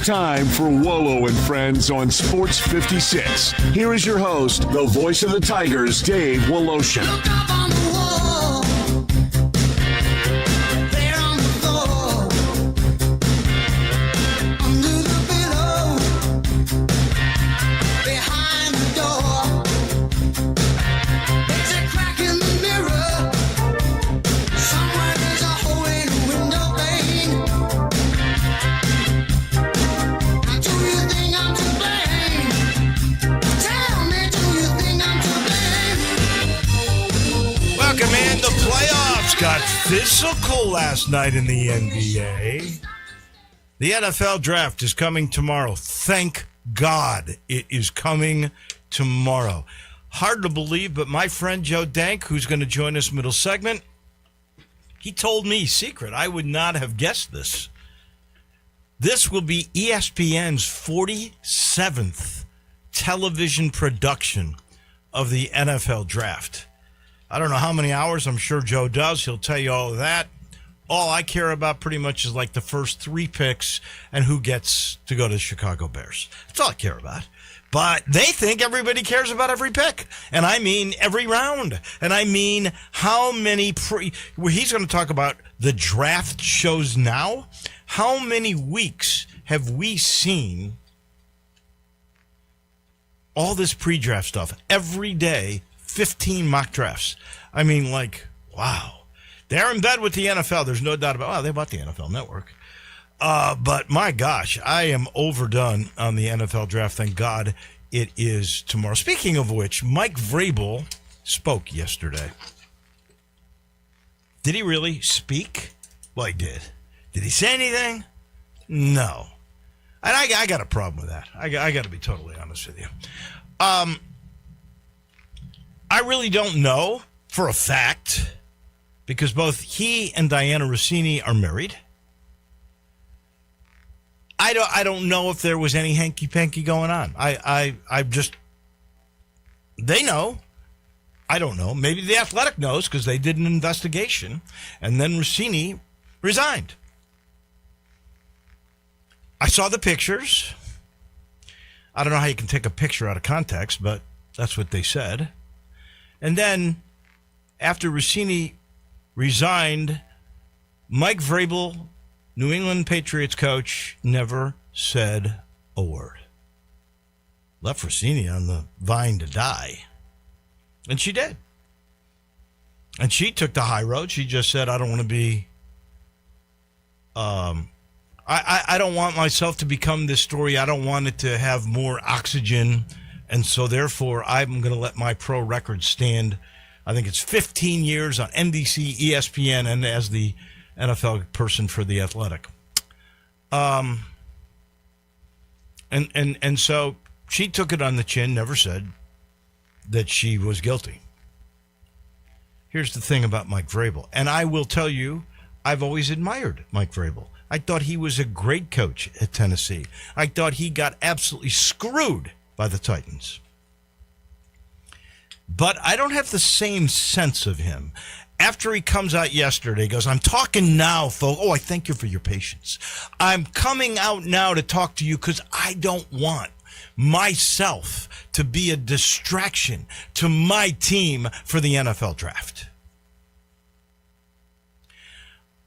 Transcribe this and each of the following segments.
time for Wolo and Friends on Sports 56. Here is your host, the voice of the Tigers, Dave Woloshin. Look up on the wall, there on the floor, under the pillow, behind the door. There's a crack in the mirror, somewhere there's a hole in a window pane. Now do you think I'm to blame? Tell me, do you think I'm to blame? Welcome in. The playoffs got physical last night in the NBA. The NFL draft is coming tomorrow. Thank God it is coming tomorrow. Hard to believe, but my friend Joe Dank, who's going to join us middle segment, he told me secret. I would not have guessed this. This will be ESPN's 47th television production of the NFL draft. I don't know how many hours. I'm sure Joe does. He'll tell you all of that. All I care about pretty much is like the first 3 picks and who gets to go to the Chicago Bears. That's all I care about. But they think everybody cares about every pick. And I mean every round. And I mean how many he's going to talk about the draft shows now. How many weeks have we seen all this pre-draft stuff? Every day, 15 mock drafts. I mean, like, wow. They're in bed with the NFL. There's no doubt about it. Well, they bought the NFL Network. But my gosh, I am overdone on the NFL draft. Thank God it is tomorrow. Speaking of which, Mike Vrabel spoke yesterday. Did he really speak? Well, he did. Did he say anything? No. And I got a problem with that. I got to be totally honest with you. I really don't know for a fact, because both he and Diana Rossini are married. I don't know if there was any hanky-panky going on. I just, they know. I don't know. Maybe the Athletic knows because they did an investigation, and then Rossini resigned. I saw the pictures. I don't know how you can take a picture out of context, but that's what they said. And then after Rossini resigned, Mike Vrabel, New England Patriots coach, never said a word. Left Rossini on the vine to die. And she did. And she took the high road. She just said, I don't want to be, I don't want myself to become this story. I don't want it to have more oxygen. And so therefore, I'm going to let my pro record stand. I think it's 15 years on NBC, ESPN, and as the NFL person for the Athletic. And so she took it on the chin, never said that she was guilty. Here's the thing about Mike Vrabel. And I will tell you, I've always admired Mike Vrabel. I thought he was a great coach at Tennessee. I thought he got absolutely screwed by the Titans. But I don't have the same sense of him. After he comes out yesterday, he goes, I'm talking now, folks. Oh, I thank you for your patience. I'm coming out now to talk to you because I don't want myself to be a distraction to my team for the NFL draft.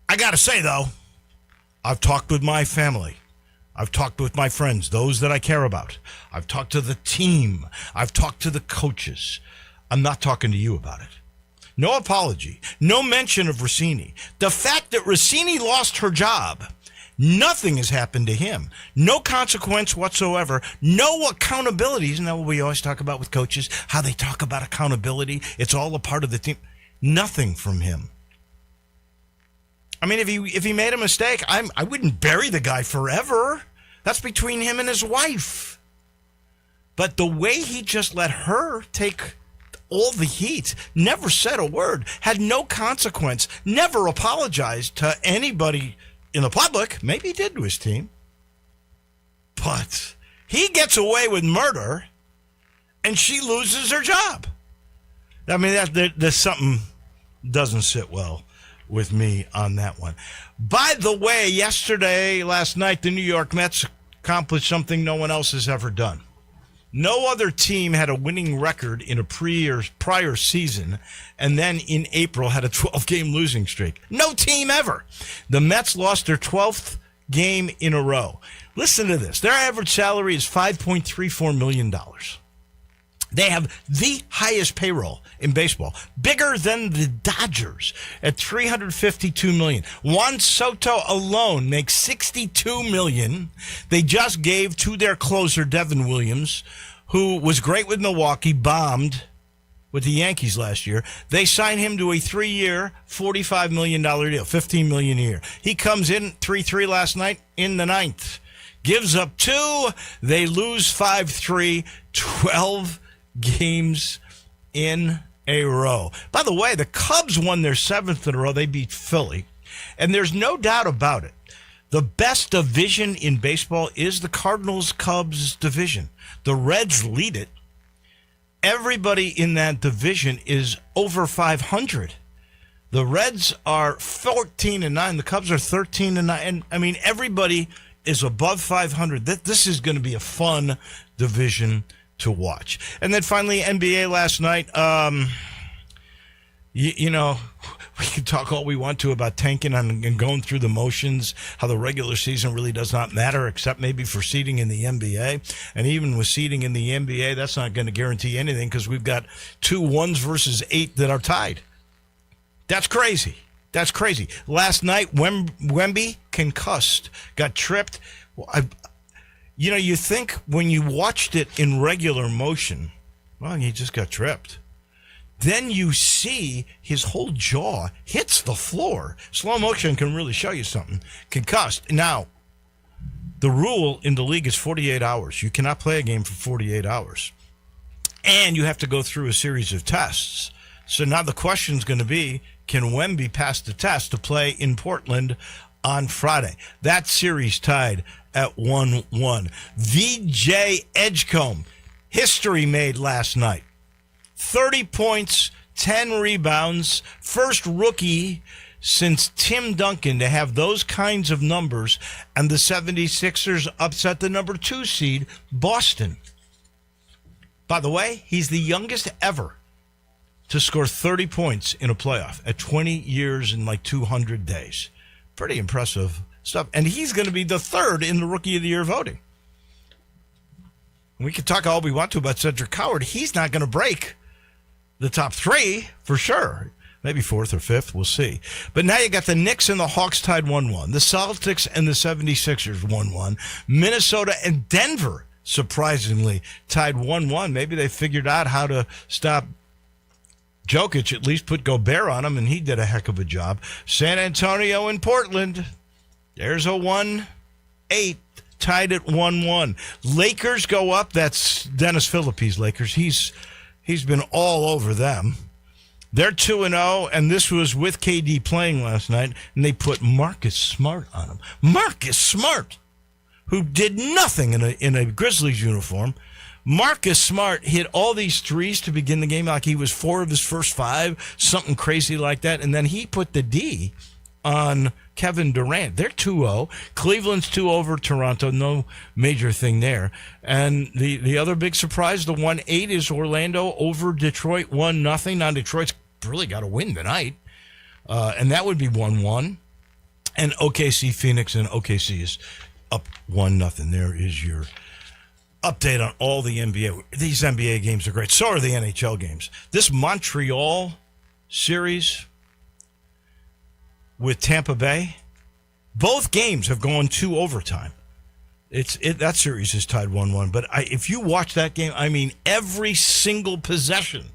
I got to say, though, I've talked with my family. I've talked with my friends, those that I care about. I've talked to the team. I've talked to the coaches. I'm not talking to you about it. No apology. No mention of Rossini. The fact that Rossini lost her job, nothing has happened to him. No consequence whatsoever. No accountability. Isn't that what we always talk about with coaches? How they talk about accountability. It's all a part of the team. Nothing from him. I mean, if he made a mistake, I wouldn't bury the guy forever. That's between him and his wife. But the way he just let her take all the heat, never said a word, had no consequence, never apologized to anybody in the public. Maybe he did to his team. But he gets away with murder, and she loses her job. I mean, there's something doesn't sit well with me on that one. By the way, last night, the New York Mets accomplished something no one else has ever done. No other team had a winning record in a prior season, and then in April had a 12-game losing streak. No team ever. The Mets lost their 12th game in a row. Listen to this. Their average salary is $5.34 million. They have the highest payroll in baseball, bigger than the Dodgers at $352 million. Juan Soto alone makes $62 million. They just gave to their closer, Devin Williams, who was great with Milwaukee, bombed with the Yankees last year. They signed him to a 3-year, $45 million deal, $15 million a year. He comes in 3-3 last night in the ninth. Gives up 2. They lose 5-3, 12 games in a row. By the way, the Cubs won their 7th in a row. They beat Philly. And there's no doubt about it. The best division in baseball is the Cardinals-Cubs division. The Reds lead it. Everybody in that division is over 500. The Reds are 14-9. The Cubs are 13-9. And I mean, everybody is above 500. This is going to be a fun division to watch. And then finally, NBA last night. You know, we can talk all we want to about tanking and going through the motions, how the regular season really does not matter except maybe for seeding in the NBA. And even with seeding in the NBA, that's not going to guarantee anything because we've got 2 1s versus 8 that are tied. That's crazy. That's crazy. Last night, Wemby, concussed, got tripped. You know, you think when you watched it in regular motion, well, he just got tripped. Then you see his whole jaw hits the floor. Slow motion can really show you something. Concussed. Now, the rule in the league is 48 hours. You cannot play a game for 48 hours. And you have to go through a series of tests. So now the question is going to be, can Wemby pass the test to play in Portland on Friday? That series tied at 1-1. VJ Edgecombe, history made last night. 30 points, 10 rebounds, first rookie since Tim Duncan to have those kinds of numbers, and the 76ers upset the number 2 seed, Boston. By the way, he's the youngest ever to score 30 points in a playoff at 20 years and like 200 days. Pretty impressive stuff. And he's going to be the 3rd in the Rookie of the Year voting. We can talk all we want to about Cedric Howard. He's not going to break the top 3 for sure. Maybe 4th or 5th. We'll see. But now you got the Knicks and the Hawks tied 1-1. The Celtics and the 76ers 1-1. Minnesota and Denver, surprisingly, tied 1-1. Maybe they figured out how to stop Jokic, at least put Gobert on him, and he did a heck of a job. San Antonio and Portland. There's a 1-8, tied at 1-1. Lakers go up. That's Dennis Phillippe's Lakers. He's been all over them. They're 2-0, and this was with KD playing last night, and they put Marcus Smart on him. Marcus Smart, who did nothing in a Grizzlies uniform. Marcus Smart hit all these threes to begin the game, like he was 4 of his first 5, something crazy like that. And then he put the D on Kevin Durant. They're 2-0. Cleveland's 2 over Toronto. No major thing there. And the other big surprise, the 1-8 is Orlando over Detroit 1-0. Now Detroit's really got to win tonight. And that would be 1-1. And OKC Phoenix, and OKC is up 1-0. There is your update on all the NBA. These NBA games are great. So are the NHL games. This Montreal series with Tampa Bay, both games have gone to overtime. That series is tied 1-1. But if you watch that game, I mean, every single possession,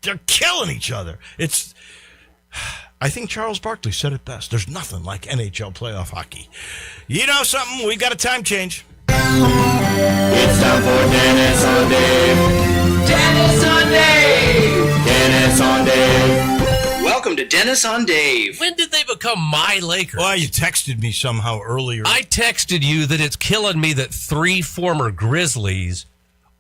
they're killing each other. I think Charles Barkley said it best. There's nothing like NHL playoff hockey. You know something? We got a time change. It's time for Dennis on Dave. Dennis on Dave. Dennis on Dave. Welcome to Dennis on Dave. When did they become my Lakers? Well, you texted me somehow earlier. I texted you that it's killing me that 3 former Grizzlies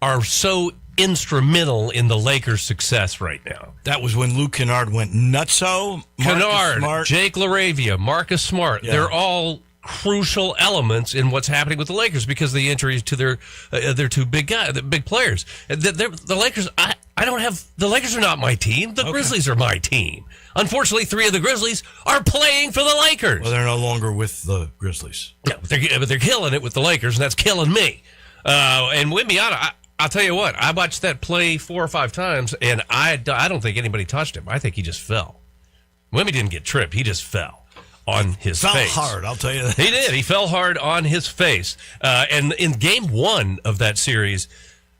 are so instrumental in the Lakers' success right now. That was when Luke Kennard went nutso. Kennard, Jake LaRavia, Marcus Smart, they're all crucial elements in what's happening with the Lakers because of the injuries to their two big guys, the big players. The Lakers, the Lakers are not my team. The Grizzlies are my team. Unfortunately, 3 of the Grizzlies are playing for the Lakers. Well, they're no longer with the Grizzlies. Yeah, but they're killing it with the Lakers, and that's killing me. And Wimbiata, I'll tell you what, I watched that play 4 or 5 times, and I don't think anybody touched him. I think he just fell. Wimby didn't get tripped. He just fell on his face. Fell hard, I'll tell you that. He did. He fell hard on his face. And in game 1 of that series,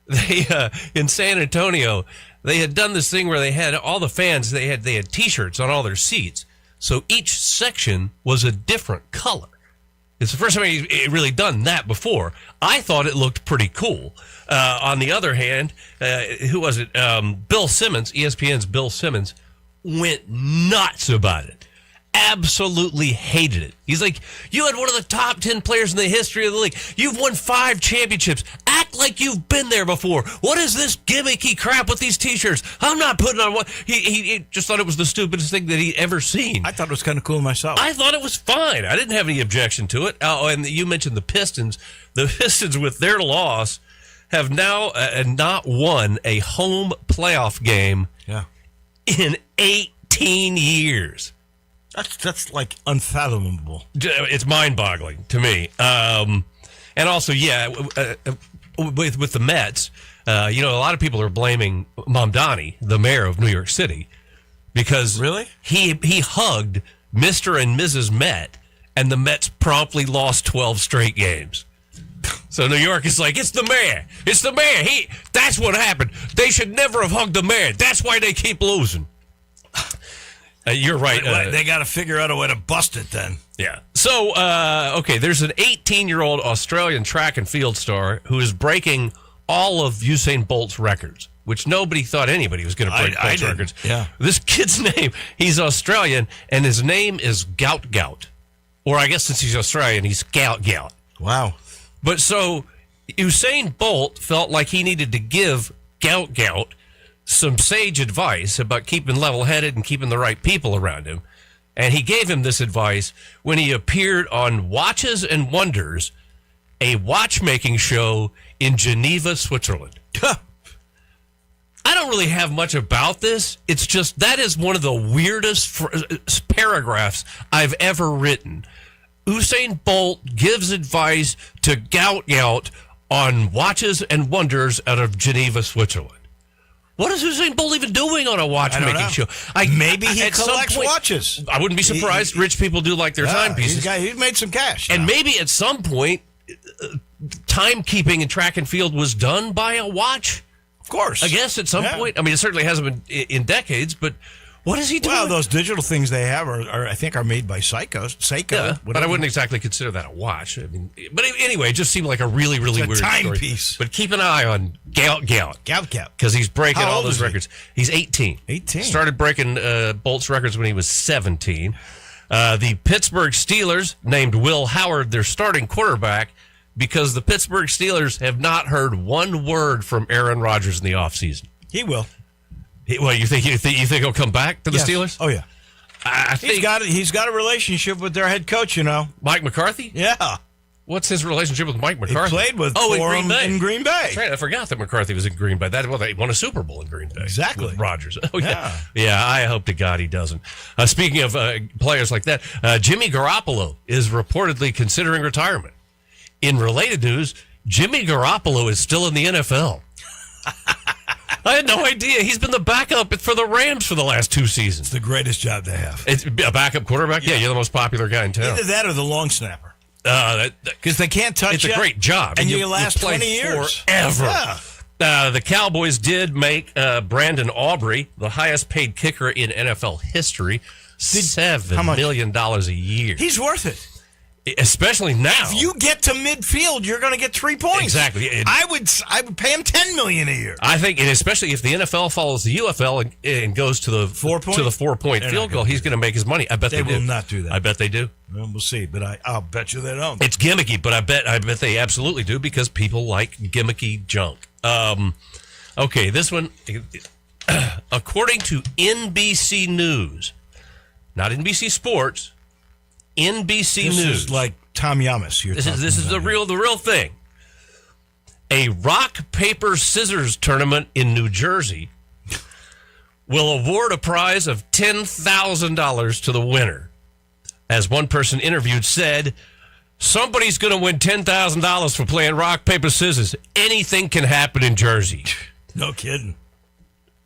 they in San Antonio, they had done this thing where they had all the fans, they had T-shirts on all their seats. So each section was a different color. It's the first time he'd really done that before. I thought it looked pretty cool. On the other hand, who was it? Bill Simmons, ESPN's Bill Simmons, went nuts about it. Absolutely hated it. He's like, you had one of the top 10 players in the history of the league. You've won 5 championships. Act like you've been there before. What is this gimmicky crap with these T-shirts? I'm not putting on one. He just thought it was the stupidest thing that he'd ever seen. I thought it was kind of cool myself. I thought it was fine. I didn't have any objection to it. Oh, and you mentioned the Pistons. The Pistons, with their loss, have now not won a home playoff game in 18 years. That's like unfathomable. It's mind-boggling to me. And also, with the Mets, a lot of people are blaming Mamdani, the mayor of New York City, because he hugged Mr. and Mrs. Met, and the Mets promptly lost 12 straight games. So New York is like, it's the mayor. It's the mayor. That's what happened. They should never have hugged the mayor. That's why they keep losing. You're right. They got to figure out a way to bust it then. Yeah. So, there's an 18-year-old Australian track and field star who is breaking all of Usain Bolt's records, which nobody thought anybody was going to break Bolt's records. Yeah. This kid's name, he's Australian, and his name is Gout Gout. Or I guess since he's Australian, he's Gout Gout. Wow. But so Usain Bolt felt like he needed to give Gout Gout some sage advice about keeping level-headed and keeping the right people around him. And he gave him this advice when he appeared on Watches and Wonders, a watchmaking show in Geneva, Switzerland. I don't really have much about this. It's just that is one of the weirdest paragraphs I've ever written. Usain Bolt gives advice to Gout Gout on Watches and Wonders out of Geneva, Switzerland. What is Usain Bolt even doing on a watchmaking show? Maybe he collects watches. I wouldn't be surprised. Rich people do like their timepieces. He's made some cash. And maybe at some point, timekeeping in track and field was done by a watch. Of course. I guess at some point. I mean, it certainly hasn't been in decades, but what is he doing? Well, those digital things they have I think are made by Seiko. Yeah, but I wouldn't exactly consider that a watch. I mean, but anyway, it just seemed like a really, really weird timepiece. Story. But keep an eye on Gout Gout. Because he's breaking all those records. He's 18. 18. Started breaking Bolt's records when he was 17. The Pittsburgh Steelers named Will Howard their starting quarterback because the Pittsburgh Steelers have not heard one word from Aaron Rodgers in the offseason. He will. Well, you think he'll come back to the Steelers? Oh yeah, I think he's got a relationship with their head coach. Mike McCarthy. Yeah. What's his relationship with Mike McCarthy? He played with in Green Bay. That's right. I forgot that McCarthy was in Green Bay. They won a Super Bowl in Green Bay. Exactly. With Rodgers. Oh yeah. I hope to God he doesn't. Speaking of players like that, Jimmy Garoppolo is reportedly considering retirement. In related news, Jimmy Garoppolo is still in the NFL. I had no idea. He's been the backup for the Rams for the last 2 seasons. It's the greatest job they have. It's a backup quarterback? Yeah, you're the most popular guy in town. Either that or the long snapper. Because they can't touch you. It's a great job. And you last 20 years. Forever. Yeah. The Cowboys did make Brandon Aubrey the highest paid kicker in NFL history, $7 million a year. He's worth it. Especially now. If you get to midfield, you're going to get 3 points. Exactly. I would pay him $10 million a year. I think, and especially if the NFL follows the UFL and goes to the 4-point field goal, he's going to make his money. I bet they do. They will not do that. I bet they do. Well, we'll see, but I'll bet you they don't. It's gimmicky, but I bet they absolutely do because people like gimmicky junk. Okay, this one, according to NBC News, not NBC Sports. NBC News. This is like Tom Yamas. This is the real thing. A rock, paper, scissors tournament in New Jersey will award a prize of $10,000 to the winner. As one person interviewed said, somebody's going to win $10,000 for playing rock, paper, scissors. Anything can happen in Jersey. No kidding.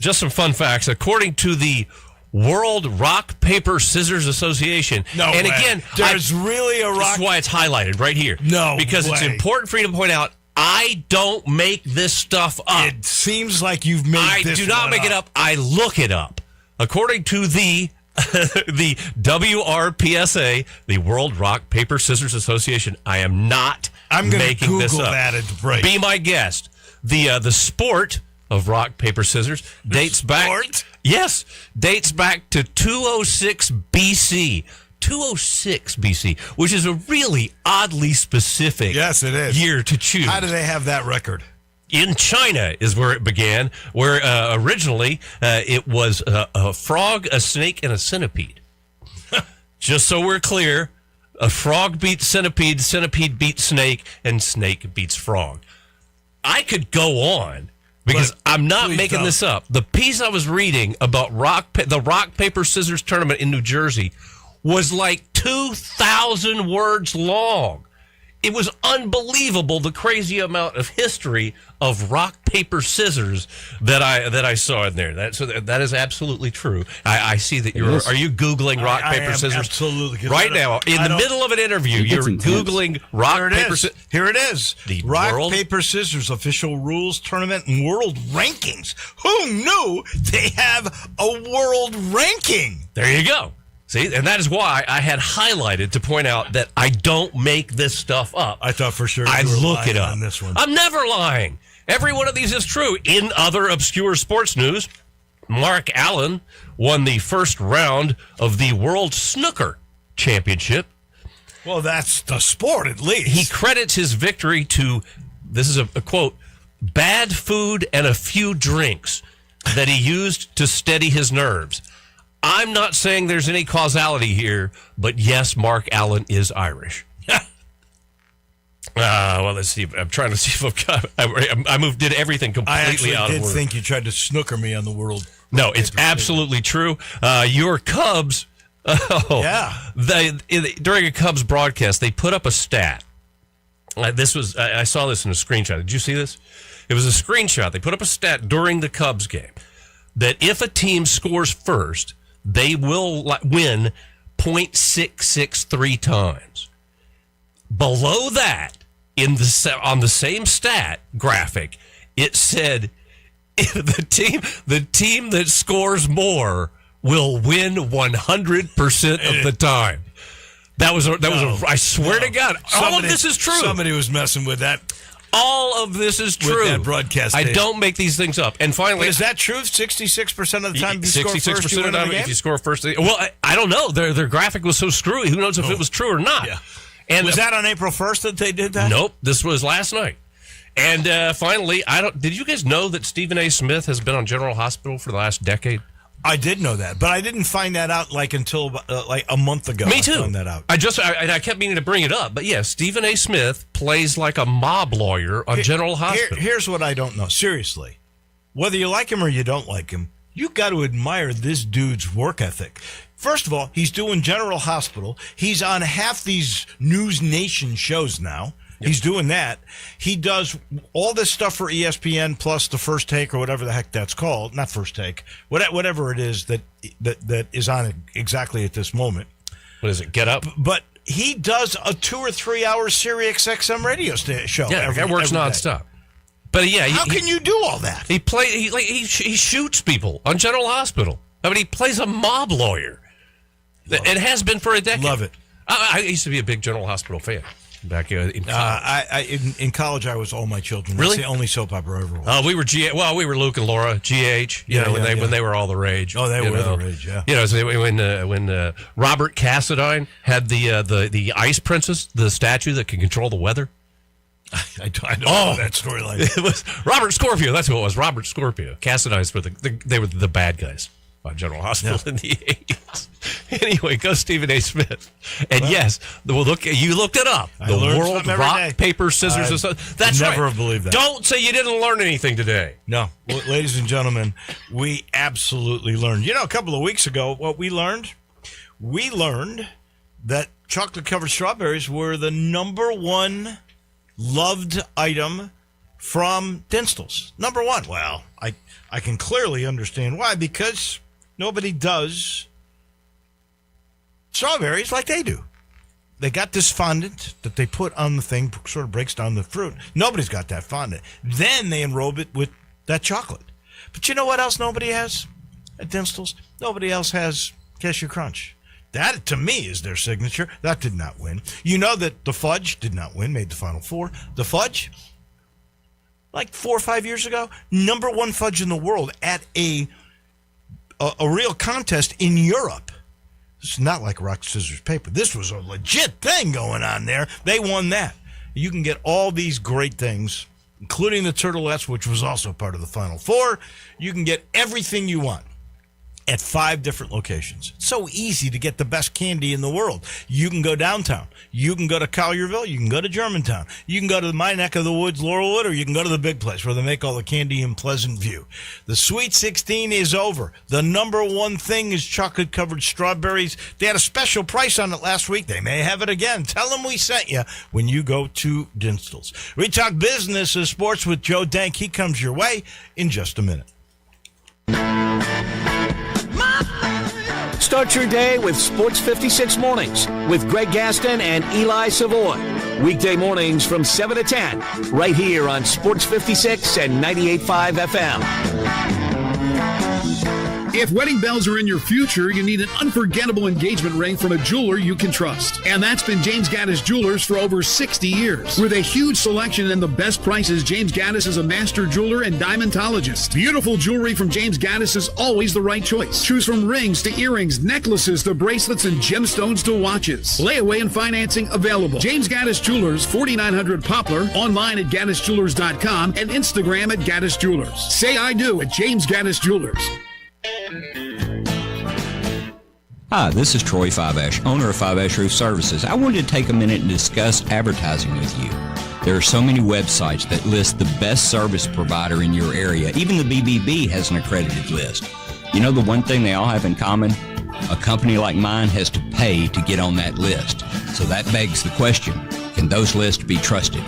Just some fun facts. According to the World Rock, Paper, Scissors Association. And again, there's really a rock. That's why it's highlighted right here. Because it's important for you to point out, I don't make this stuff up. It seems like you've made this I do not make it up. I look it up. According to the the WRPSA, the World Rock, Paper, Scissors Association, I am not making Google this up. That at the break. Be my guest. The sport of rock, paper, scissors dates back to 206 BC. 206 BC, which is a really oddly specific year to choose. How do they have that record? In China is where it began, where originally it was a frog, a snake, and a centipede. Just so we're clear, a frog beats centipede, centipede beats snake, and snake beats frog. I could go on because I'm not making this up. The piece I was reading about the rock, paper, scissors tournament in New Jersey was like 2,000 words long. It was unbelievable, the crazy amount of history of rock, paper, scissors that I saw in there. That is absolutely true. I see that are you Googling rock, paper, scissors? Absolutely. Right now, in the middle of an interview, you're Googling rock, paper, scissors. Here it is. The rock, paper, scissors official rules tournament and world rankings. Who knew they have a world ranking? There you go. See, and that is why I had highlighted to point out that I don't make this stuff up. I thought for sure I look it up. On this one. I'm never lying. Every one of these is true. In other obscure sports news, Mark Allen won the first round of the World Snooker Championship. Well, that's the sport, at least. He credits his victory to, this is a quote, bad food and a few drinks that he used to steady his nerves. I'm not saying there's any causality here, but yes, Mark Allen is Irish. Well, let's see. I'm trying to see if did everything completely out of order. I did think you tried to snooker me on the world. No, it's absolutely true. Your Cubs, during a Cubs broadcast, they put up a stat. I saw this in a screenshot. Did you see this? It was a screenshot. They put up a stat during the Cubs game that if a team scores first, they will win 0.663 times. Below that, on the same stat graphic, it said if the team that scores more will win 100% of the time. I swear to God, all of this is true. Somebody was messing with that. All of this is true. With that broadcast I don't make these things up. And finally, but is that true? 66% of the time you score first, you win the game? If you score first. Well, I don't know. Their graphic was so screwy. Who knows if it was true or not? Yeah. And was that on April 1st that they did that? Nope. This was last night. And finally, did you guys know that Stephen A. Smith has been on General Hospital for the last decade? I did know that, but I didn't find that out until a month ago. Me too. I found that out. I kept meaning to bring it up, but yeah, Stephen A. Smith plays like a mob lawyer on General Hospital. Here's what I don't know. Seriously, whether you like him or you don't like him, you got to admire this dude's work ethic. First of all, he's doing General Hospital. He's on half these News Nation shows now. Yep. He's doing that. He does all this stuff for ESPN plus the First Take or whatever the heck that's called. Not First Take. Whatever it is that is on exactly at this moment. What is it? Get Up? But he does a 2 or 3 hour Sirius XM radio show. Yeah, that works nonstop. But yeah, how can you do all that? He shoots people on General Hospital. I mean, he plays a mob lawyer. It has been for a decade. Love it. I used to be a big General Hospital fan. Back in college. In college, I was All My Children. Really? That's the only soap opera I ever watched. We were Luke and Laura, GH. When they were all the rage. Oh, they were the rage. Yeah. You know, so when Robert Cassadine had the Ice Princess, the statue that can control the weather. I don't know that storyline. It was Robert Scorpio. That's who it was. Robert Scorpio. Cassadine's were they were the bad guys on General Hospital in the 80s. Anyway, go Stephen A. Smith. And yes, you looked it up. I The learn world something every rock, day. paper, scissors, and stuff. That's never right. have believed that. Don't say you didn't learn anything today. No. Well, ladies and gentlemen, we absolutely learned. A couple of weeks ago, what we learned? We learned that chocolate-covered strawberries were the number one loved item from Dinstall's. Number one. Well, I can clearly understand why, because nobody does strawberries like they do. They got this fondant that they put on the thing, sort of breaks down the fruit. Nobody's got that fondant. Then they enrobe it with that chocolate. But you know what else nobody has at Dinstall's? Nobody else has Cashew Crunch. That, to me, is their signature. That did not win. You know that the fudge did not win, made the Final Four. The fudge, like 4 or 5 years ago, number one fudge in the world at a real contest in Europe. It's not like rock, scissors, paper. This was a legit thing going on there. They won that. You can get all these great things, including the turtlettes, which was also part of the Final Four. You can get everything you want at 5 different locations. It's so easy to get the best candy in the world. You can go downtown. You can go to Collierville. You can go to Germantown. You can go to my neck of the woods, Laurelwood, or you can go to the big place where they make all the candy in Pleasant View. The Sweet 16 is over. The number one thing is chocolate-covered strawberries. They had a special price on it last week. They may have it again. Tell them we sent you when you go to Dinstall's. We talk business and sports with Joe Dank. He comes your way in just a minute. Start your day with Sports 56 Mornings with Greg Gaston and Eli Savoy. Weekday mornings from 7 to 10, right here on Sports 56 and 98.5 FM. If wedding bells are in your future, you need an unforgettable engagement ring from a jeweler you can trust. And that's been James Gaddis Jewelers for over 60 years. With a huge selection and the best prices, James Gaddis is a master jeweler and diamondologist. Beautiful jewelry from James Gaddis is always the right choice. Choose from rings to earrings, necklaces to bracelets, and gemstones to watches. Layaway and financing available. James Gaddis Jewelers, 4900 Poplar, online at GaddisJewelers.com and Instagram at Gaddis Jewelers. Say I do at James Gaddis Jewelers. Hi, this is Troy Fiveash, owner of Fiveash Roof Services. I wanted to take a minute and discuss advertising with you. There are so many websites that list the best service provider in your area. Even the BBB has an accredited list. You know the one thing they all have in common? A company like mine has to pay to get on that list. So that begs the question, can those lists be trusted?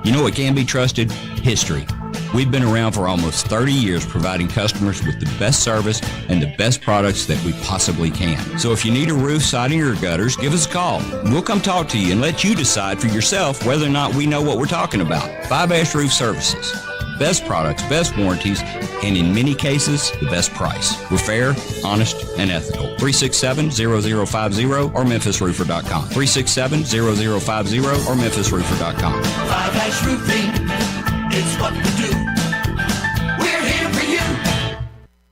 You know what can be trusted? History. We've been around for almost 30 years providing customers with the best service and the best products that we possibly can. So if you need a roof, siding, or gutters, give us a call. We'll come talk to you and let you decide for yourself whether or not we know what we're talking about. Fiveash Roof Services. Best products, best warranties, and in many cases, the best price. We're fair, honest, and ethical. 367-0050 or MemphisRoofer.com. 367-0050 or MemphisRoofer.com. Five-Ash Roofing, it's what we do. We're here for you.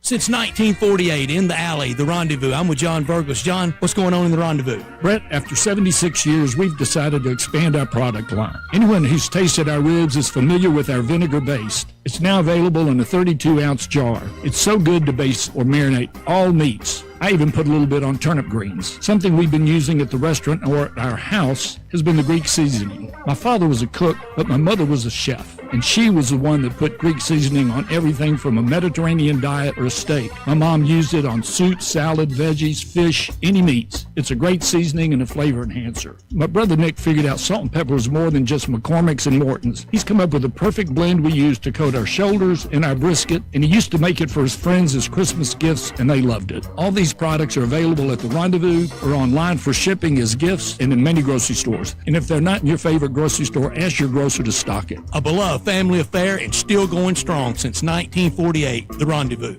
Since 1948, in the alley, the Rendezvous. I'm with John Burgos. John, what's going on in the Rendezvous? Brett, after 76 years, we've decided to expand our product line. Anyone who's tasted our ribs is familiar with our vinegar base. It's now available in a 32-ounce jar. It's so good to base or marinate all meats. I even put a little bit on turnip greens. Something we've been using at the restaurant or at our house has been the Greek seasoning. My father was a cook, but my mother was a chef, and she was the one that put Greek seasoning on everything from a Mediterranean diet or a steak. My mom used it on soup, salad, veggies, fish, any meats. It's a great seasoning and a flavor enhancer. My brother Nick figured out salt and pepper is more than just McCormick's and Morton's. He's come up with a perfect blend we use to coat our shoulders and our brisket, and he used to make it for his friends as Christmas gifts, and they loved it. All these products are available at the Rendezvous or online for shipping as gifts and in many grocery stores. And if they're not in your favorite grocery store, ask your grocer to stock it. A beloved family affair and still going strong since 1948, the Rendezvous.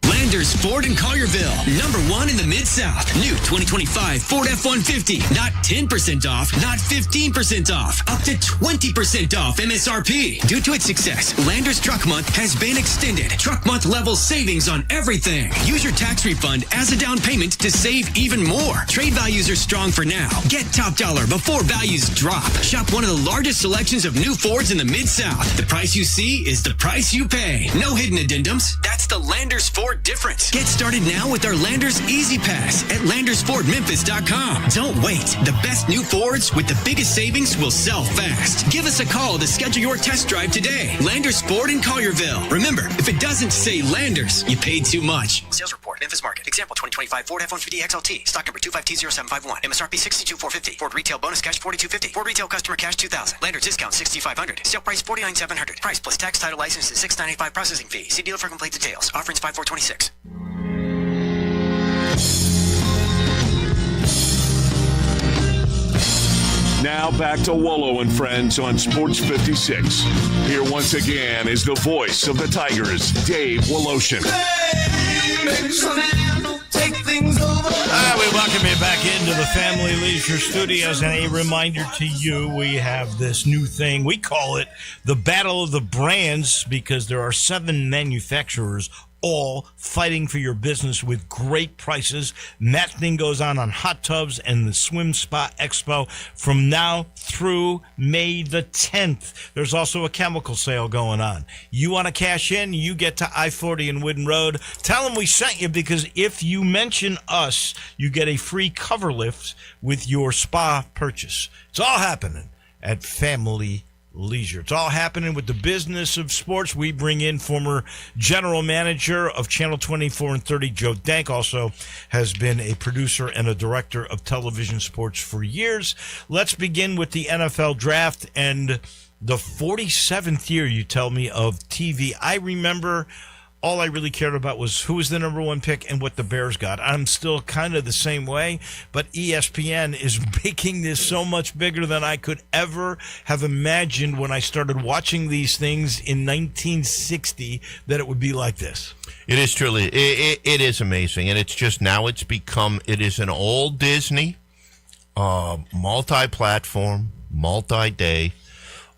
Landers Ford in Collierville, #1 in the Mid-South. New 2025 Ford F-150. Not 10% off, not 15% off. Up to 20% off MSRP. Due to its success, Landers Truck Month has been extended. Truck Month level savings on everything. Use your tax refund as a down payment to save even more. Trade values are strong for now. Get top dollar before values drop. Shop one of the largest selections of new Fords in the Mid-South. The price you see is the price you pay. No hidden addendums. That's the Landers Ford difference. Get started now with our Landers Easy Pass at LandersFordMemphis.com. Don't wait. The best new Fords with the biggest savings will sell fast. Give us a call to schedule your test drive today. Landers Ford in Collierville. Remember, if it doesn't say Landers, you paid too much. Sales report, Memphis Market. Example 2025 Ford F-150 XLT. Stock number 2520751. MSRP 62450. Ford retail bonus cash 4250. Ford retail customer cash 2000. Landers discount 6500. Sale price 49700. Price plus tax, title, license, and 695 processing fee. See dealer for complete details. Offerings 5426. Now back to Wolo and Friends on Sports 56. Here once again is the voice of the Tigers, Dave Woloshin. We welcome you back into the Family Leisure Studios, and a reminder to you, we have this new thing. We call it the Battle of the Brands because there are 7 manufacturers all fighting for your business with great prices. And that thing goes on hot tubs and the Swim Spa Expo from now through May the 10th. There's also a chemical sale going on. You want to cash in, you get to I-40 and Wooden Road. Tell them we sent you, because if you mention us, you get a free cover lift with your spa purchase. It's all happening at Family Leisure. It's all happening with the business of sports. We bring in former general manager of Channel 24 and 30, Joe Dank, also has been a producer and a director of television sports for years. Let's begin with the NFL draft and the 47th year, you tell me, of TV. I remember all I really cared about was who was the number 1 pick and what the Bears got. I'm still kind of the same way, but ESPN is making this so much bigger than I could ever have imagined when I started watching these things in 1960, that it would be like this. It is truly, it is amazing. And it's just now it is an old Disney, multi-platform, multi-day,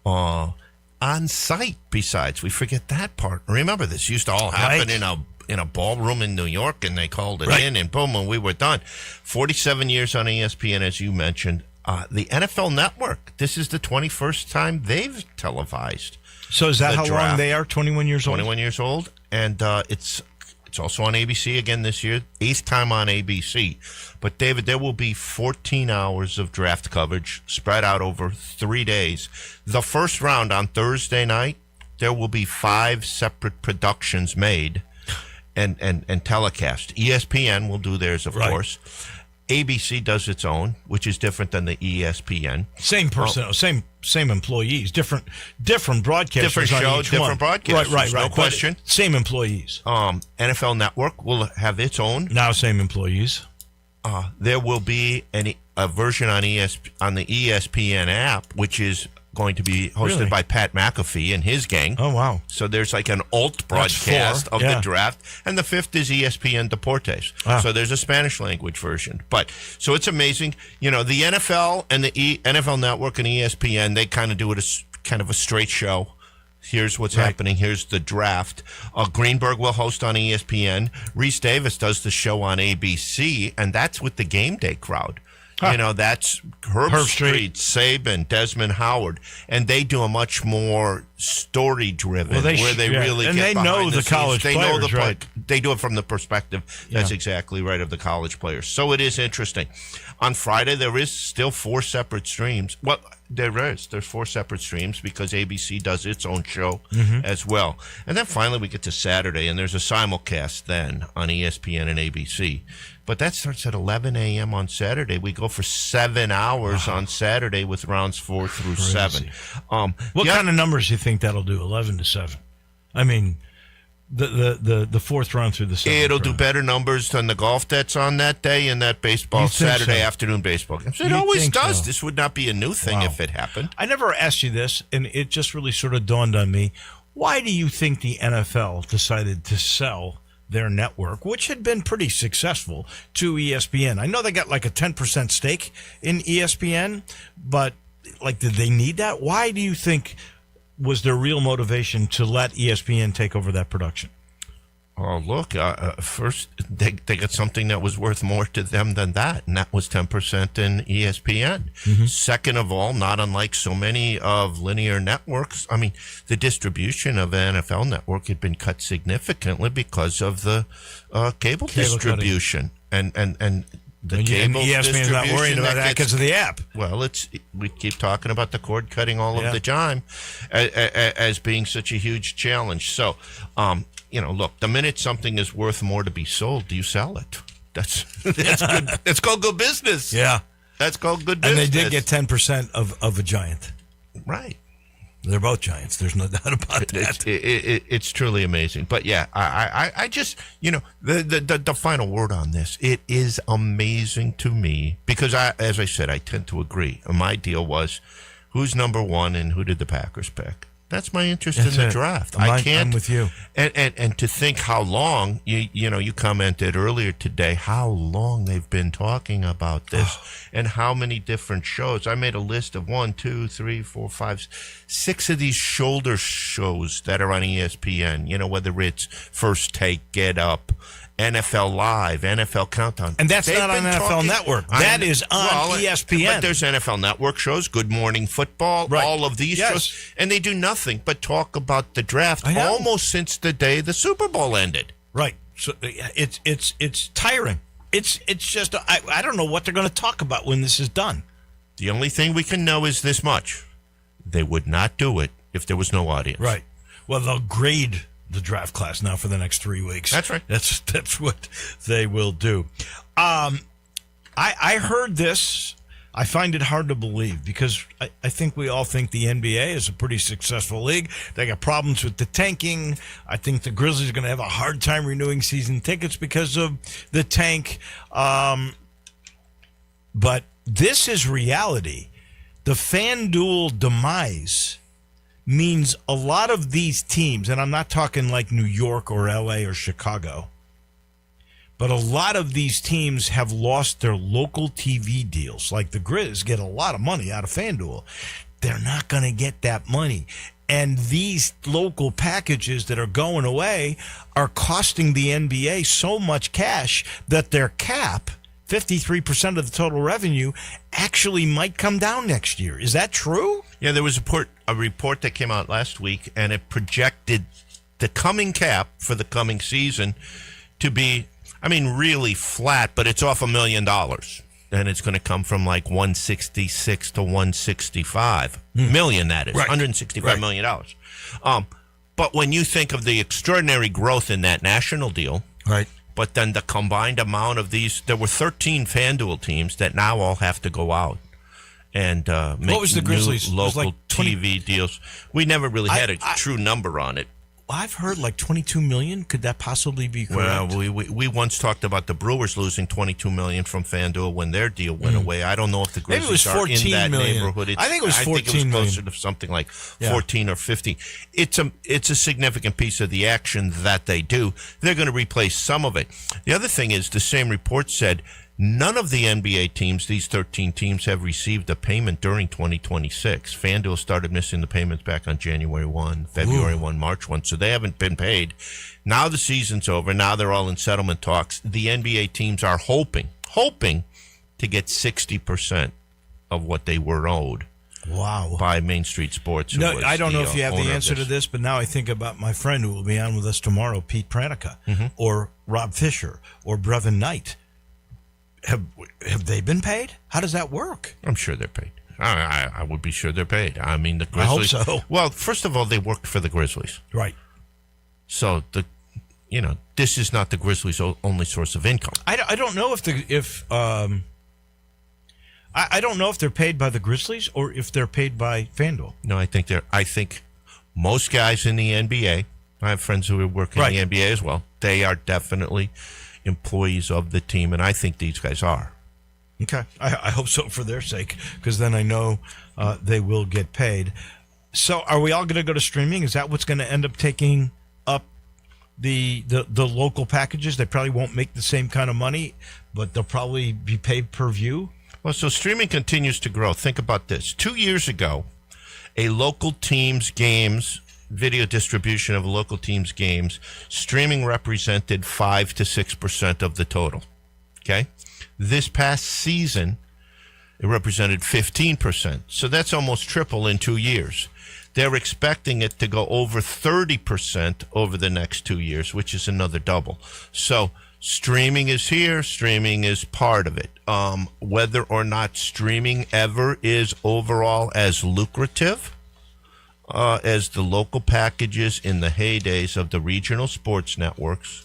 on site. Besides, we forget that part. Remember, this used to all happen in a ballroom in New York, and they called it in, and boom, and we were done. 47 years on ESPN, as you mentioned. The NFL Network. This is the 21st time they've televised. So is that how long they are? 21 years old. 21 years old, and it's also on ABC again this year. 8th time on ABC. But, David, there will be 14 hours of draft coverage spread out over 3 days. The first round on Thursday night, there will be 5 separate productions made and telecast. ESPN will do theirs, of course. ABC does its own, which is different than the ESPN. Same person, same employees, different broadcasters. Different show, different broadcasters. Right. No question. Same employees. NFL Network will have its own. Now same employees. There will be a version on the ESPN app, which is going to be hosted by Pat McAfee and his gang. Oh, wow. So there's like an alt broadcast of the draft. And the 5th is ESPN Deportes. So there's a Spanish language version. So it's amazing. You know, the NFL and the NFL Network and ESPN, they kind of do it as kind of a straight show. Here's what's happening. Here's the draft. Greenberg will host on ESPN. Reese Davis does the show on ABC, and that's with the game day crowd. You know, that's Herb Street, Saban, Desmond Howard, and they do a much more story-driven, where they really and get they know behind the college players, They do it from the perspective, that's exactly right, of the college players. So it is interesting. On Friday, there is still 4 separate streams. Well, there's 4 separate streams because ABC does its own show as well. And then finally we get to Saturday, and there's a simulcast then on ESPN and ABC. But that starts at 11 a.m. on Saturday. We go for 7 hours on Saturday with rounds 4 through 7. What kind of numbers do you think that'll do? 11 to 7. I mean, the 4th round through the 7th. It'll do better numbers than the golf that's on that day and that baseball Saturday afternoon baseball game. It always does. So? This would not be a new thing if it happened. I never asked you this, and it just really sort of dawned on me. Why do you think the NFL decided to sell their network, which had been pretty successful, to ESPN? I know they got like a 10% stake in ESPN, but like, did they need that? Why do you think was their real motivation to let ESPN take over that production? Oh, look, first, they got something that was worth more to them than that, and that was 10% in ESPN. Second of all, not unlike so many of linear networks, I mean, the distribution of an NFL network had been cut significantly because of the cable distribution. And the cable ESPN is not worrying about that because of the app. Well, we keep talking about the cord cutting all of the time as being such a huge challenge. So, look, the minute something is worth more to be sold, you sell it. That's good. That's called good business. Yeah. That's called good business. And they did get 10% of a giant. Right. They're both giants. There's no doubt about that. It's truly amazing. But yeah, I just, the final word on this, it is amazing to me because as I said, I tend to agree. My deal was who's number one and who did the Packers pick? That's my interest in the draft. I'm with you. And to think how long, you commented earlier today, how long they've been talking about this and how many different shows. I made a list of 1, 2, 3, 4, 5, 6 of these shoulder shows that are on ESPN, whether it's First Take, Get Up, NFL Live, NFL Countdown. And that's not on NFL Network. That is on ESPN. But there's NFL Network shows, Good Morning Football, all of these shows. And they do nothing but talk about the draft almost since the day the Super Bowl ended. Right. So it's tiring. It's just, I don't know what they're going to talk about when this is done. The only thing we can know is this much. They would not do it if there was no audience. Right. Well, they'll grade the draft class now for the next 3 weeks. That's right. That's what they will do. I heard this. I find it hard to believe because I think we all think the NBA is a pretty successful league. They got problems with the tanking. I think the Grizzlies are going to have a hard time renewing season tickets because of the tank. But this is reality. The FanDuel demise means a lot of these teams, and I'm not talking like New York or LA or Chicago, but a lot of these teams have lost their local TV deals. Like the Grizz get a lot of money out of FanDuel. They're not going to get that money. And these local packages that are going away are costing the NBA so much cash that their cap, 53% of the total revenue, actually might come down next year. Is that true? Yeah, there was a report that came out last week, and it projected the coming cap for the coming season to be, really flat, but it's off $1 million. And it's going to come from like 166 to 165 million, that is. Right. $165 million. But when you think of the extraordinary growth in that national deal, right? But then the combined amount of these, there were 13 FanDuel teams that now all have to go out and make what was the Grizzlies? Local like TV deals. We never really had a true number on it. I've heard like 22 million. Could that possibly be correct? Well, we once talked about the Brewers losing 22 million from FanDuel when their deal went away. I don't know if the Grizzlies are in that neighborhood. I think it was 14 I think it was closer million. to something like 14 or 15. It's a significant piece of the action that they do. They're going to replace some of it. The other thing is the same report said none of the NBA teams, these 13 teams, have received a payment during 2026. FanDuel started missing the payments back on January 1, February 1, March 1, so they haven't been paid. Now the season's over. Now they're all in settlement talks. The NBA teams are hoping to get 60% of what they were owed. Wow. By Main Street Sports. No, I don't know if you have the answer to this, but now I think about my friend who will be on with us tomorrow, Pete Pranica, or Rob Fisher, or Brevin Knight. Have they been paid? How does that work? I'm sure they're paid. I would be sure they're paid. I mean, the Grizzlies. I hope so. Well, first of all, they worked for the Grizzlies, right? So this is not the Grizzlies' only source of income. I don't know I don't know if they're paid by the Grizzlies or if they're paid by FanDuel. No, I think most guys in the NBA. I have friends who work in the NBA as well. They are definitely employees of the team, and I think these guys are. Okay. I hope so for their sake, because then I know they will get paid. So are we all going to go to streaming? Is that what's going to end up taking up the local packages? They probably won't make the same kind of money, but they'll probably be paid per view? Well, so streaming continues to grow. Think about this. 2 years ago, a local team's games video distribution of local teams' games, streaming represented 5 to 6% of the total. Okay? This past season, it represented 15%. So that's almost triple in 2 years. They're expecting it to go over 30% over the next 2 years, which is another double. So streaming is here. Streaming is part of it. Whether or not streaming ever is overall as lucrative as the local packages in the heydays of the regional sports networks,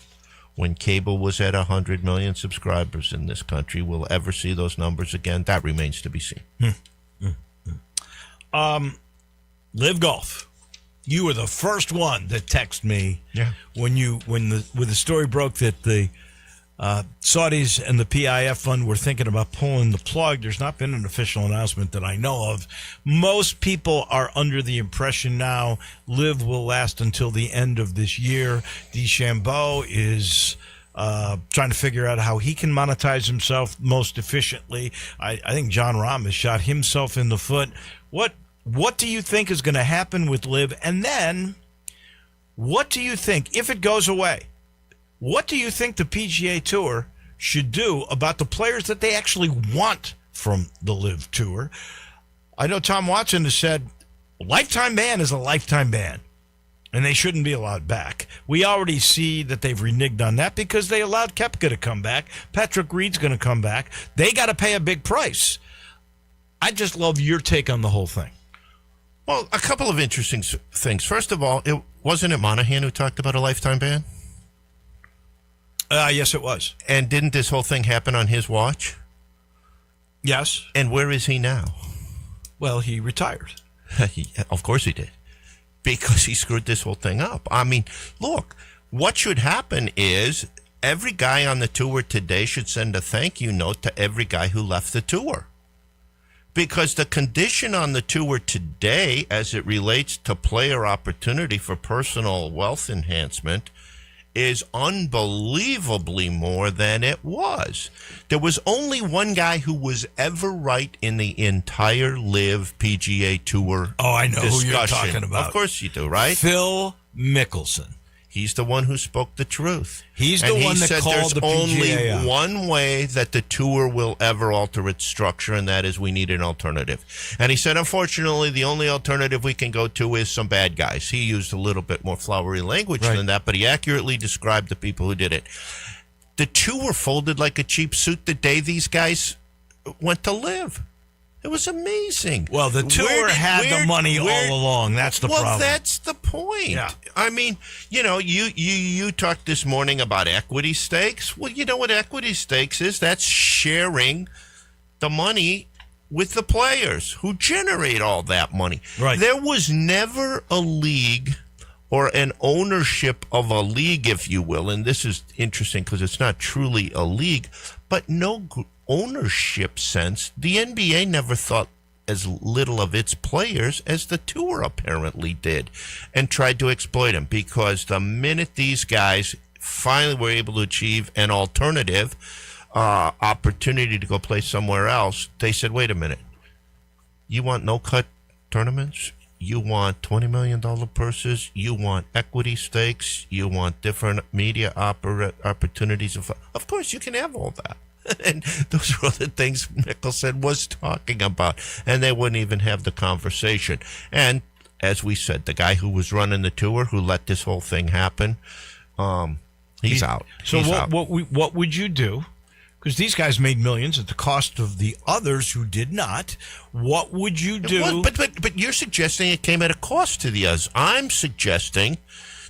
when cable was at 100 million subscribers in this country, will ever see those numbers again? That remains to be seen. Live Golf. You were the first one that texted me when the story broke that the Saudis and the PIF fund were thinking about pulling the plug. There's not been an official announcement that I know of. Most people are under the impression now Live will last until the end of this year. DeChambeau is trying to figure out how he can monetize himself most efficiently. I think John Rahm has shot himself in the foot. What do you think is going to happen with Live? And then, what do you think, if it goes away, what do you think the PGA Tour should do about the players that they actually want from the Live Tour? I know Tom Watson has said, lifetime ban is a lifetime ban, and they shouldn't be allowed back. We already see that they've reneged on that because they allowed Koepka to come back. Patrick Reed's going to come back. They got to pay a big price. I just love your take on the whole thing. Well, a couple of interesting things. First of all, wasn't it Monahan who talked about a lifetime ban? Yes, it was. And didn't this whole thing happen on his watch? Yes. And where is he now? Well, he retired. Of course he did. Because he screwed this whole thing up. I mean, look, what should happen is every guy on the tour today should send a thank you note to every guy who left the tour. Because the condition on the tour today, as it relates to player opportunity for personal wealth enhancement, is unbelievably more than it was. There was only one guy who was ever right in the entire Live PGA Tour. Oh, I know discussion. who you're talking about. Of course you do, right? Phil Mickelson. He's the one who spoke the truth. He's the one that called the PGA there's only out. one way that the tour will ever alter its structure, and that is we need an alternative. And he said, unfortunately, the only alternative we can go to is some bad guys. He used a little bit more flowery language than that, but he accurately described the people who did it. The tour folded like a cheap suit the day these guys went to Live. It was amazing. Well, the tour had the money all along. That's the problem. Well, that's the point. Yeah. I mean, you talked this morning about equity stakes. Well, you know what equity stakes is? That's sharing the money with the players who generate all that money. Right. There was never a league or an ownership of a league, if you will, and this is interesting because it's not truly a league, but no ownership sense. The NBA never thought as little of its players as the tour apparently did and tried to exploit them, because the minute these guys finally were able to achieve an alternative opportunity to go play somewhere else, they said, wait a minute, you want no-cut tournaments? You want $20 million purses? You want equity stakes? You want different media opportunities? Of course, you can have all that. And those were the things Mickelson was talking about, and they wouldn't even have the conversation. And as we said, the guy who was running the tour, who let this whole thing happen, he's out. So he's out. what would you do? Because these guys made millions at the cost of the others who did not. What would you do? But you're suggesting it came at a cost to the others. I'm suggesting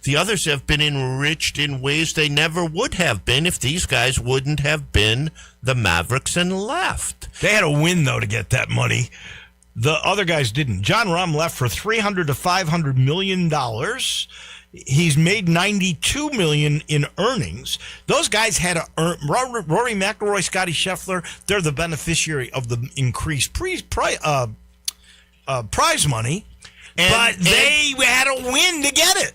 the others have been enriched in ways they never would have been if these guys wouldn't have been the Mavericks and left. They had to win, though, to get that money. The other guys didn't. John Rahm left for $300 to $500 million. He's made $92 million in earnings. Those guys had to earn. Rory McIlroy, Scotty Scheffler, they're the beneficiary of the increased prize money, but they had to win to get it.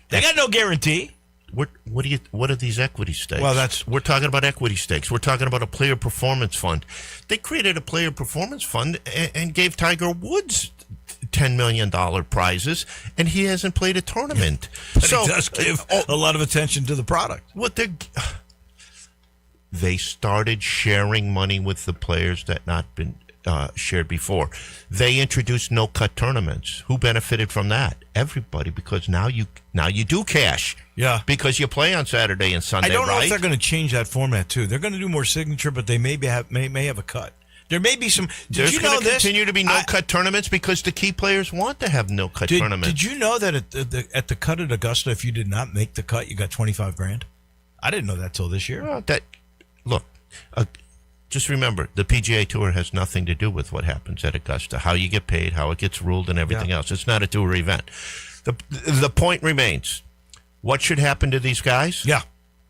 They got no guarantee. What are these equity stakes? Well, we're talking about equity stakes. We're talking about a player performance fund. They created a player performance fund and gave Tiger Woods $10 million prizes, and he hasn't played a tournament. But he does give a lot of attention to the product. What they started sharing money with the players that not been shared before. They introduced no-cut tournaments. Who benefited from that? Everybody, because now you do cash. Yeah. Because you play on Saturday and Sunday, I don't know right? if they're going to change that format, too. They're going to do more signature, but they may have a cut. There may be some. Did you know going to this? continue to be no-cut tournaments because the key players want to have no-cut tournaments. Did you know that at the cut at Augusta, if you did not make the cut, you got $25,000? I didn't know that till this year. Well, just remember, the PGA Tour has nothing to do with what happens at Augusta, how you get paid, how it gets ruled, and everything else. It's not a tour event. The point remains. What should happen to these guys? Yeah.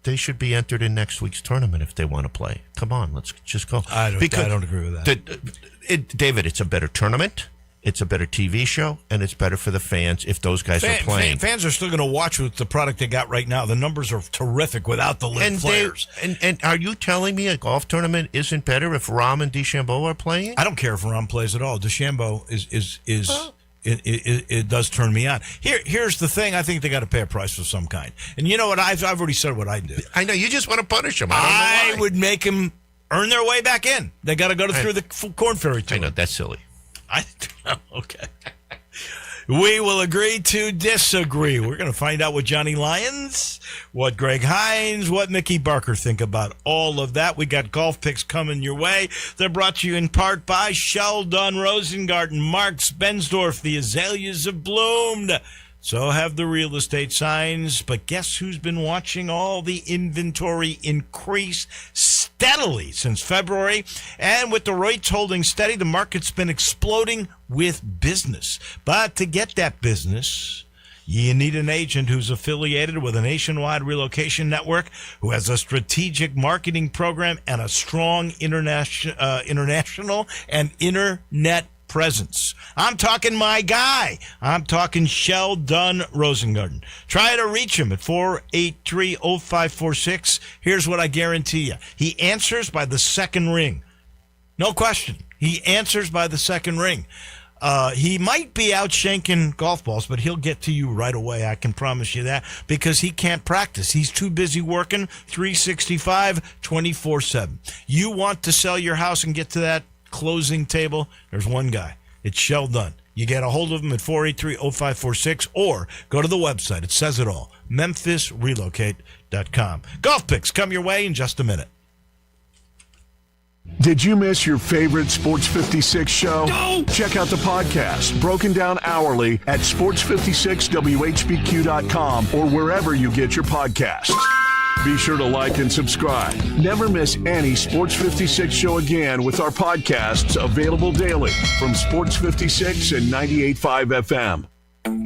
They should be entered in next week's tournament if they want to play. Come on, let's just go. I don't agree with that. David, it's a better tournament. It's a better TV show, and it's better for the fans if those guys are playing. Fans are still going to watch with the product they got right now. The numbers are terrific without the LIV players. And are you telling me a golf tournament isn't better if Rahm and DeChambeau are playing? I don't care if Rahm plays at all. DeChambeau it does turn me on. Here's the thing. I think they got to pay a price of some kind. And you know what? I've already said what I do. I know. You just want to punish them. I would make them earn their way back in. They got to go through the Corn Ferry Tour. I know. That's silly. Okay. We will agree to disagree. We're going to find out what Johnny Lyons, what Greg Hines, what Mickey Barker think about all of that. We got golf picks coming your way. They're brought to you in part by Sheldon Rosengarten, Mark Spensdorf. The azaleas have bloomed. So have the real estate signs. But guess who's been watching all the inventory increase steadily since February? And with the rates holding steady, the market's been exploding with business. But to get that business, you need an agent who's affiliated with a nationwide relocation network, who has a strategic marketing program and a strong international and internet presence. I'm talking my guy. I'm talking Sheldon Rosengarten. Try to reach him at 483-0546. Here's what I guarantee you. He answers by the second ring. No question. He answers by the second ring. He might be out shanking golf balls, but he'll get to you right away. I can promise you that, because he can't practice. He's too busy working 365, 24/7. You want to sell your house and get to that closing table? There's one guy. It's Sheldon. You get a hold of him at 483-0546 or go to the website. It says it all. MemphisRelocate.com. Golf picks come your way in just a minute. Did you miss your favorite Sports 56 show? No! Check out the podcast, broken down hourly at sports56whbq.com or wherever you get your podcasts. Be sure to like and subscribe. Never miss any Sports 56 show again with our podcasts available daily from Sports 56 and 98.5 FM.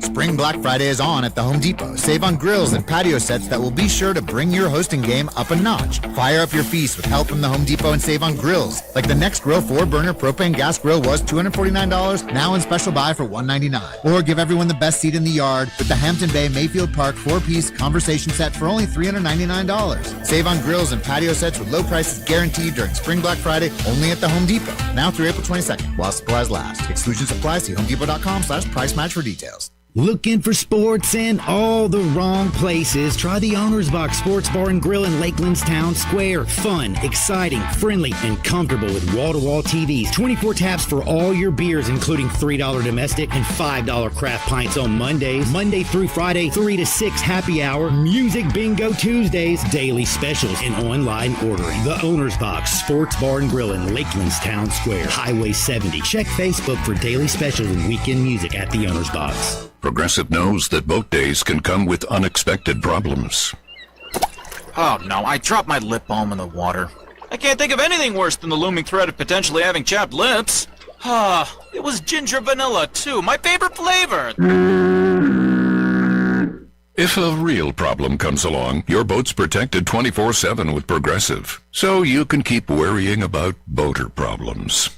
Spring Black Friday is on at the Home Depot. Save on grills and patio sets that will be sure to bring your hosting game up a notch. Fire up your feast with help from the Home Depot and save on grills. Like the Next Grill 4-burner propane gas grill was $249, now in special buy for $199. Or give everyone the best seat in the yard with the Hampton Bay Mayfield Park 4-piece conversation set for only $399. Save on grills and patio sets with low prices guaranteed during Spring Black Friday only at the Home Depot. Now through April 22nd while supplies last. Exclusions apply. See homedepot.com/price match for details. Looking for sports in all the wrong places? Try the Owner's Box Sports Bar and Grill in Lakeland's Town Square. Fun, exciting, friendly, and comfortable with wall-to-wall TVs. 24 taps for all your beers, including $3 domestic and $5 craft pints on Mondays. Monday through Friday, 3 to 6 happy hour. Music bingo Tuesdays. Daily specials and online ordering. The Owner's Box Sports Bar and Grill in Lakeland's Town Square. Highway 70. Check Facebook for daily specials and weekend music at the Owner's Box. Progressive knows that boat days can come with unexpected problems. Oh no, I dropped my lip balm in the water. I can't think of anything worse than the looming threat of potentially having chapped lips. Ah, it was ginger vanilla too, my favorite flavor. If a real problem comes along, your boat's protected 24/7 with Progressive, so you can keep worrying about boater problems.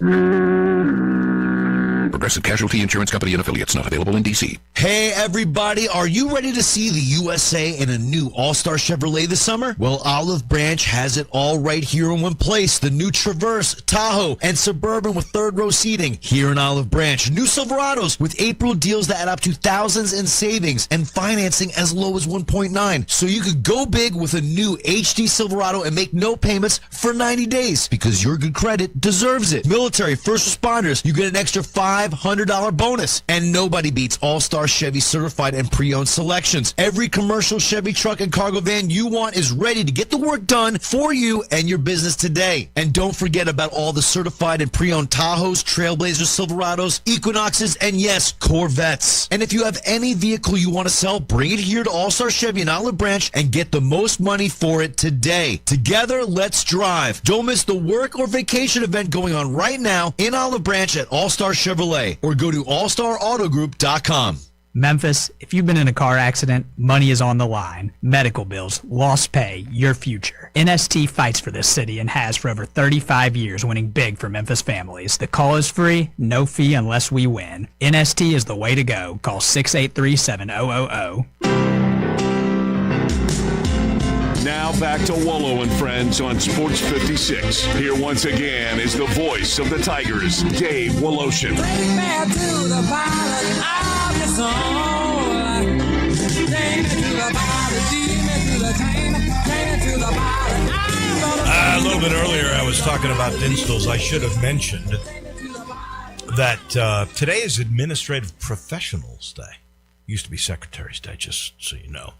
Progressive Casualty Insurance Company and affiliates. Not available in D.C. Hey, everybody, are you ready to see the USA in a new All-Star Chevrolet this summer? Well, Olive Branch has it all right here in one place. The new Traverse, Tahoe, and Suburban with third-row seating. Here in Olive Branch, new Silverados with April deals that add up to thousands in savings and financing as low as 1.9. So you could go big with a new HD Silverado and make no payments for 90 days because your good credit deserves it. Military, first responders, you get an extra $500 bonus. And nobody beats All-Star Chevy certified and pre-owned selections. Every commercial Chevy truck and cargo van you want is ready to get the work done for you and your business today. And don't forget about all the certified and pre-owned Tahoes, Trailblazers, Silverados, Equinoxes, and yes, Corvettes. And if you have any vehicle you want to sell, bring it here to All-Star Chevy in Olive Branch and get the most money for it today. Together, let's drive. Don't miss the work or vacation event going on right now in Olive Branch at All-Star Chevrolet, or go to allstarautogroup.com. Memphis, if you've been in a car accident, money is on the line. Medical bills, lost pay, your future. NST fights for this city and has for over 35 years, winning big for Memphis families. The call is free, no fee unless we win. NST is the way to go. Call 683-7000. Now back to Wolo and Friends on Sports 56. Here once again is the voice of the Tigers, Dave Woloshin. A little bit earlier, I was talking about Dinstall's. I should have mentioned that today is Administrative Professionals Day. Used to be Secretary's Day, just so you know.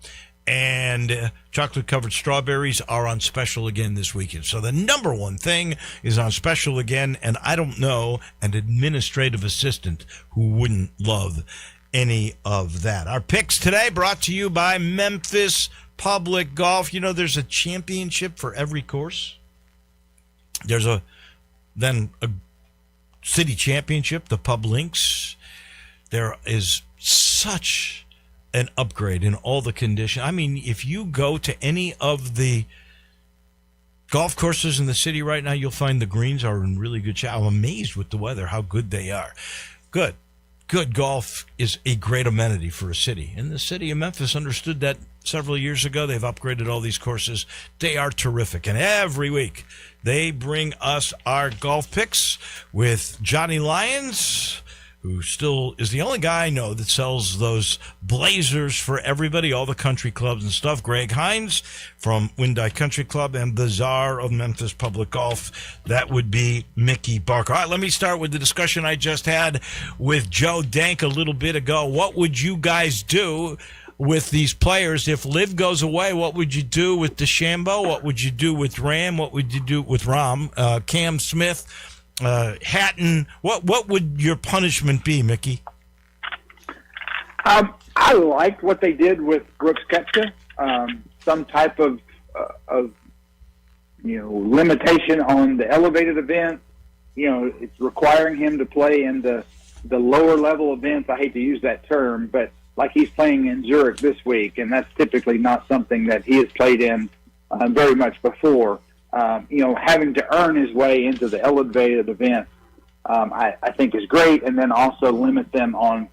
And chocolate-covered strawberries are on special again this weekend. So the number one thing is on special again, and I don't know an administrative assistant who wouldn't love any of that. Our picks today brought to you by Memphis Public Golf. You know, there's a championship for every course. There's then a city championship, the Pub Links. There is such an upgrade in all the conditions. I mean, if you go to any of the golf courses in the city right now, you'll find the greens are in really good shape. I'm amazed with the weather, how good they are. Good golf is a great amenity for a city. And the city of Memphis understood that several years ago. They've upgraded all these courses. They are terrific. And every week they bring us our golf picks with Johnny Lyons, who still is the only guy I know that sells those blazers for everybody, all the country clubs and stuff. Greg Hines from Windeye Country Club, and the czar of Memphis Public Golf, that would be Mickey Barker. All right, let me start with the discussion I just had with Joe Dank a little bit ago. What would you guys do with these players? If Liv goes away, what would you do with DeChambeau? What would you do with Ram? What would you do with Cam Smith? Hatton, what would your punishment be, Mickey? I liked what they did with Brooks Koepka. Some type of limitation on the elevated events. It's requiring him to play in the lower level events. I hate to use that term, but like he's playing in Zurich this week, and that's typically not something that he has played in very much before. Having to earn his way into the elevated events, I think is great, and then also limit them on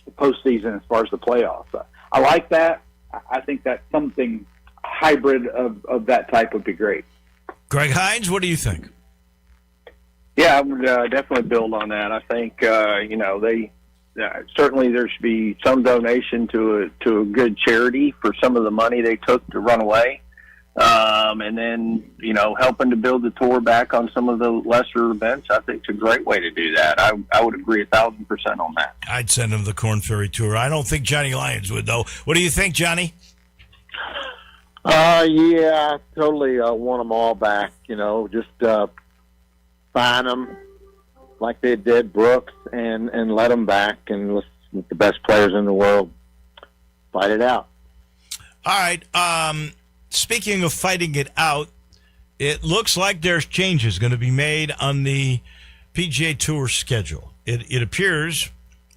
the postseason as far as the playoffs. I like that. I think that something hybrid of that type would be great. Greg Hines, what do you think? Yeah, I would definitely build on that. I think they certainly there should be some donation to a good charity for some of the money they took to run away. And then, helping to build the tour back on some of the lesser events, I think it's a great way to do that. I would agree 1,000% on that. I'd send him the Corn Ferry Tour. I don't think Johnny Lyons would, though. What do you think, Johnny? Yeah, I totally want them all back, just find them like they did Brooks and let them back and with the best players in the world fight it out. All right. Speaking of fighting it out, it looks like there's changes going to be made on the PGA Tour schedule. It appears,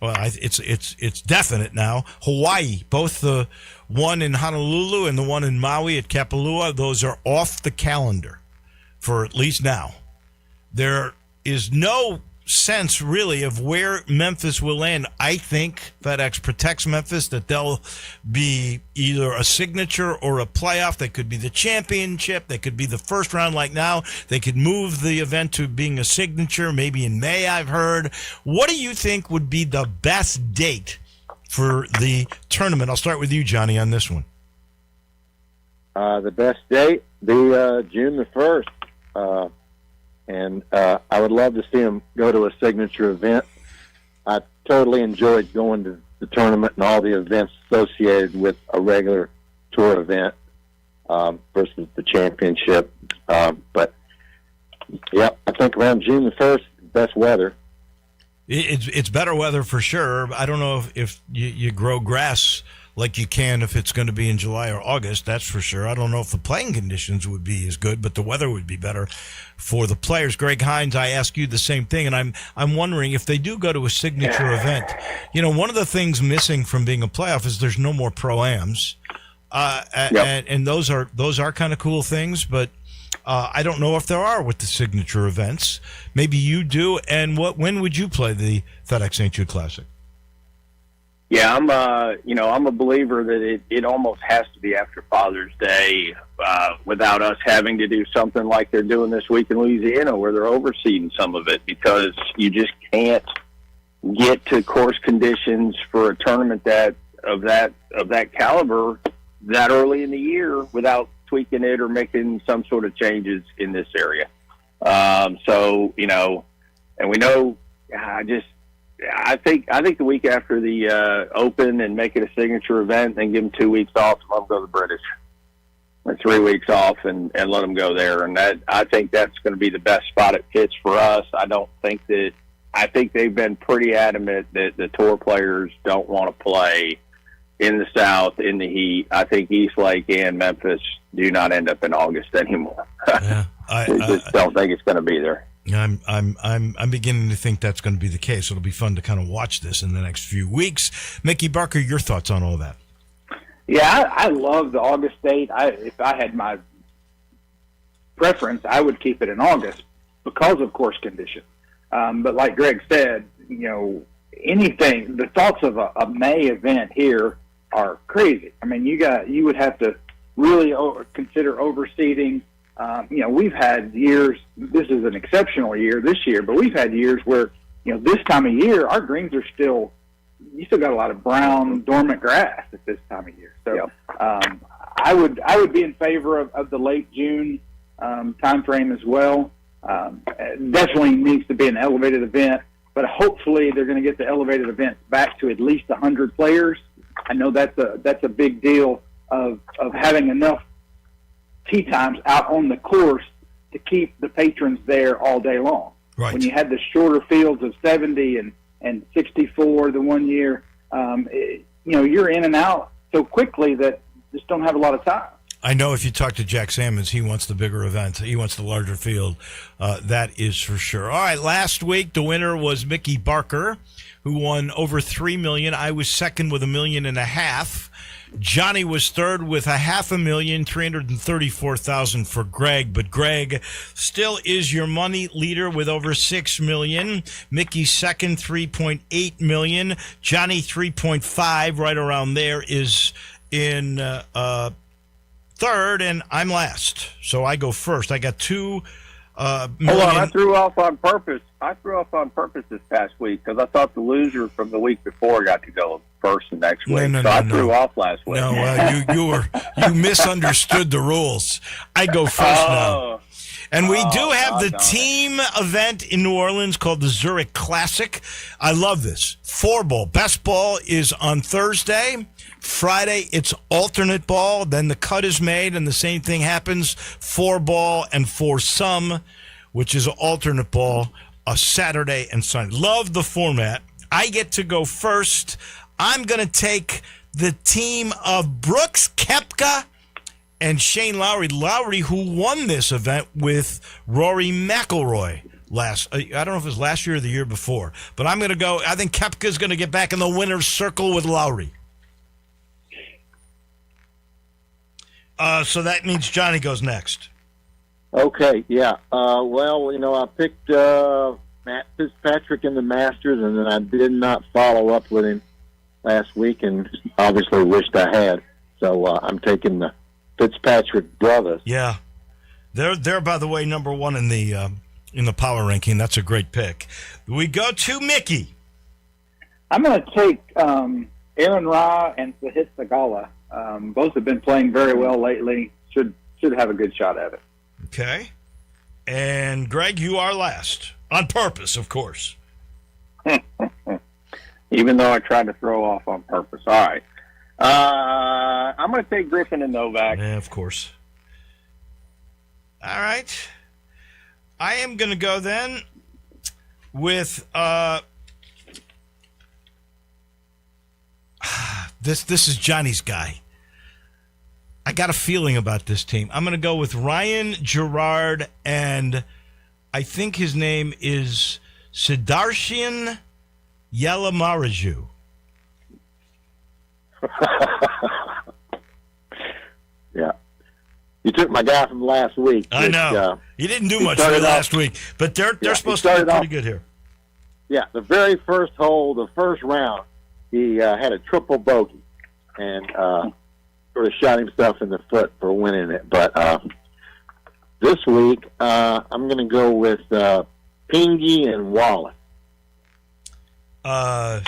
well, it's definite now. Hawaii, both the one in Honolulu and the one in Maui at Kapalua, those are off the calendar for at least now. There is no sense, really, of where Memphis will land. I think FedEx protects Memphis, that they'll be either a signature or a playoff. They could be the championship. They could be the first round like now. They could move the event to being a signature, maybe in May, I've heard. What do you think would be the best date for the tournament? I'll start with you, Johnny, on this one. The best date be June the 1st. And I would love to see them go to a signature event. I totally enjoyed going to the tournament and all the events associated with a regular tour event versus the championship. But, yeah, I think around June the 1st, best weather. It's better weather for sure. I don't know if you grow grass like you can if it's going to be in July or August, that's for sure. I don't know if the playing conditions would be as good, but the weather would be better for the players. Greg Hines, I ask you the same thing, and I'm wondering if they do go to a signature event. You know, one of the things missing from being a playoff is there's no more pro-ams, and those are kind of cool things, but I don't know if there are with the signature events. Maybe you do. And when would you play the FedEx St. Jude Classic? Yeah, I'm a believer that it almost has to be after Father's Day, without us having to do something like they're doing this week in Louisiana, where they're overseeding some of it, because you just can't get to course conditions for a tournament of that caliber that early in the year without tweaking it or making some sort of changes in this area. So, you know, and we know, I think the week after the Open and make it a signature event, and give them 2 weeks off and let them go to the British, or 3 weeks off and let them go there. And I think that's going to be the best spot it fits for us. I think they've been pretty adamant that the tour players don't want to play in the South in the heat. I think East Lake and Memphis do not end up in August anymore. Yeah, I just don't think it's going to be there. I'm beginning to think that's going to be the case. It'll be fun to kind of watch this in the next few weeks. Mickey Barker, your thoughts on all that? Yeah, I love the August date. If I had my preference, I would keep it in August because of course condition. But like Greg said, you know, the thoughts of a May event here are crazy. I mean, you would have to really consider overseeding. You know, we've had years, this is an exceptional year this year, but we've had years where, you know, this time of year, our greens are you still got a lot of brown, dormant grass at this time of year. So I would be in favor of the late June time frame as well. Definitely needs to be an elevated event, but hopefully they're going to get the elevated event back to at least 100 players. I know that's a big deal of having enough tee times out on the course to keep the patrons there all day long. Right. When you had the shorter fields of 70 and 64 the one year, you know, you're in and out so quickly that just don't have a lot of time. I know if you talk to Jack Sammons, he wants the bigger event. He wants the larger field. That is for sure. All right, last week the winner was Mickey Barker, who won over $3 million. I was second with $1.5 million. Johnny was third with $500,000, $334,000 for Greg. But Greg still is your money leader with over $6 million. Mickey second, $3.8 million. Johnny 3.5, right around there, is in third, and I'm last. So I go first. I got $2 million. Hold on, I threw off on purpose this past week because I thought the loser from the week before got to go first the next week. I threw off last week. No, you misunderstood the rules. I go first now. And we do have the team event in New Orleans called the Zurich Classic. I love this. 4-ball. Best ball is on Thursday. Friday, it's alternate ball. Then the cut is made, and the same thing happens. 4-ball and 4-some, which is alternate ball, a Saturday and Sunday. Love the format. I get to go first. I'm going to take the team of Brooks Koepka and Shane Lowry. Lowry, who won this event with Rory McIlroy I don't know if it was last year or the year before, but I'm going to go. I think Koepka's going to get back in the winner's circle with Lowry. So that means Johnny goes next. Okay, yeah. Well, you know, I picked Matt Fitzpatrick in the Masters, and then I did not follow up with him last week, and obviously wished I had. So I'm taking the Fitzpatrick brothers. Yeah, they're by the way number one in the power ranking. That's a great pick. We go to Mickey. I'm going to take Aaron Ra and Sahith Sagala. Both have been playing very well lately. Should have a good shot at it. Okay. And Greg, you are last. On purpose, of course. Even though I tried to throw off on purpose. All right. I'm going to take Griffin and Novak. Yeah, of course. All right. I am going to go then with this is Johnny's guy. I got a feeling about this team. I'm going to go with Ryan Gerard, and I think his name is Sidarshian Yalamaraju. Yeah. You took my guy from last week. I know. He didn't do much for me last week, but they're supposed to be pretty good here. Yeah, the very first hole, the first round, he had a triple bogey and sort of shot himself in the foot for winning it. But this week, I'm going to go with Pingy and Wallace. Marco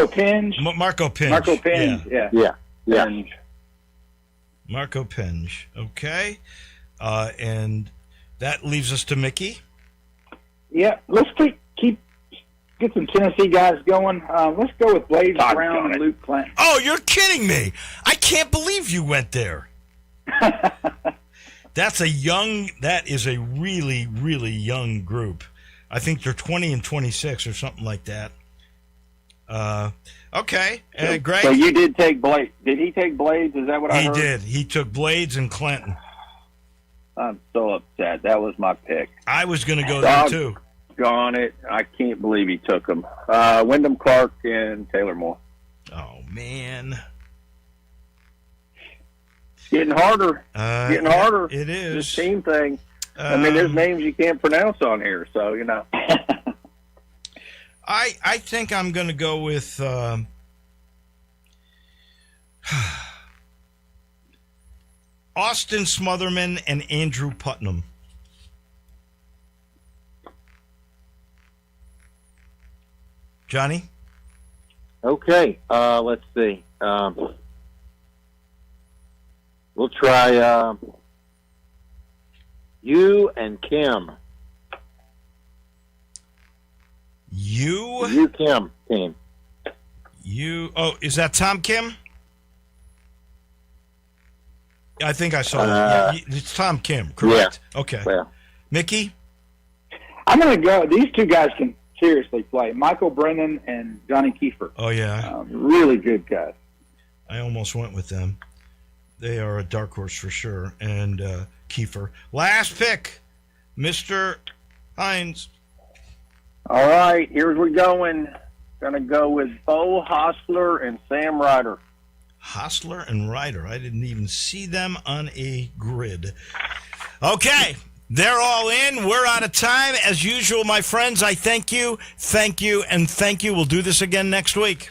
Pinge? Marco Pinge. Marco Pinge, Yeah. Marco Pinge. Okay. And that leaves us to Mickey. Yeah, let's get some Tennessee guys going. Let's go with Blaze Brown and Luke Clanton. Oh, you're kidding me. I can't believe you went there. That is a really, really young group. I think they're 20 and 26 or something like that. Okay. Greg? So you did take Blades. Did he take Blades? Is that what I heard? He did. He took Blades and Clanton. I'm so upset. That was my pick. I was going to go there, too. Gone it. I can't believe he took them. Wyndham Clark and Taylor Moore. Oh, man. It's getting harder. Getting harder. It is. This team thing. I mean, there's names you can't pronounce on here, so, you know. I think I'm going to go with Austin Smotherman and Andrew Putnam. Johnny? Okay, let's see. We'll try you and Kim. You Kim team. Is that Tom Kim? I think I saw that. It's Tom Kim, correct? Yeah. Okay. Well, Mickey? I'm going to go. These two guys can seriously play. Michael Brennan and Johnny Kiefer. Oh, yeah. Really good guys. I almost went with them. They are a dark horse for sure. And Kiefer. Last pick, Mr. Hines. All right, here's we going. Going to go with Bo Hostler and Sam Ryder. Hostler and Ryder. I didn't even see them on a grid. Okay, they're all in. We're out of time. As usual, my friends, I thank you, and thank you. We'll do this again next week.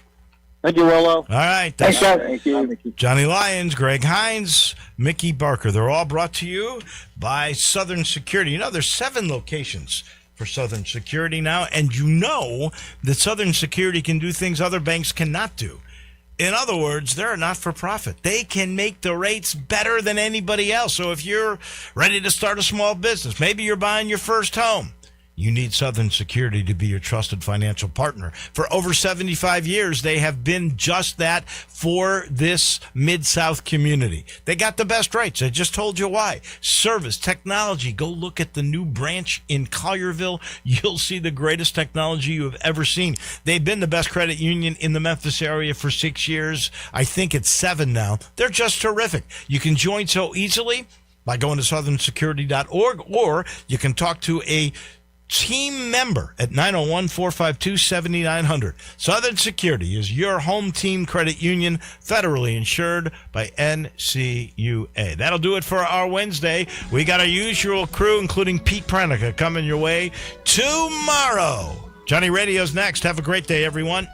Thank you, Wolo. All right. Thanks, guys. Thank you. Johnny Lyons, Greg Hines, Mickey Barker. They're all brought to you by Southern Security. You know, there's 7 locations for Southern Security now, and you know that Southern Security can do things other banks cannot do. In other words, they're a not-for-profit. They can make the rates better than anybody else. So if you're ready to start a small business, maybe you're buying your first home, you need Southern Security to be your trusted financial partner. For over 75 years, they have been just that for this Mid-South community. They got the best rates. I just told you why. Service, technology. Go look at the new branch in Collierville. You'll see the greatest technology you have ever seen. They've been the best credit union in the Memphis area for 6 years. I think it's 7 now. They're just terrific. You can join so easily by going to southernsecurity.org, or you can talk to a team member at 901-452-7900. Southern Security is your home team credit union, federally insured by NCUA. That'll do it for our Wednesday. We got our usual crew, including Pete Pranica, coming your way tomorrow. Johnny Radio's next. Have a great day, everyone.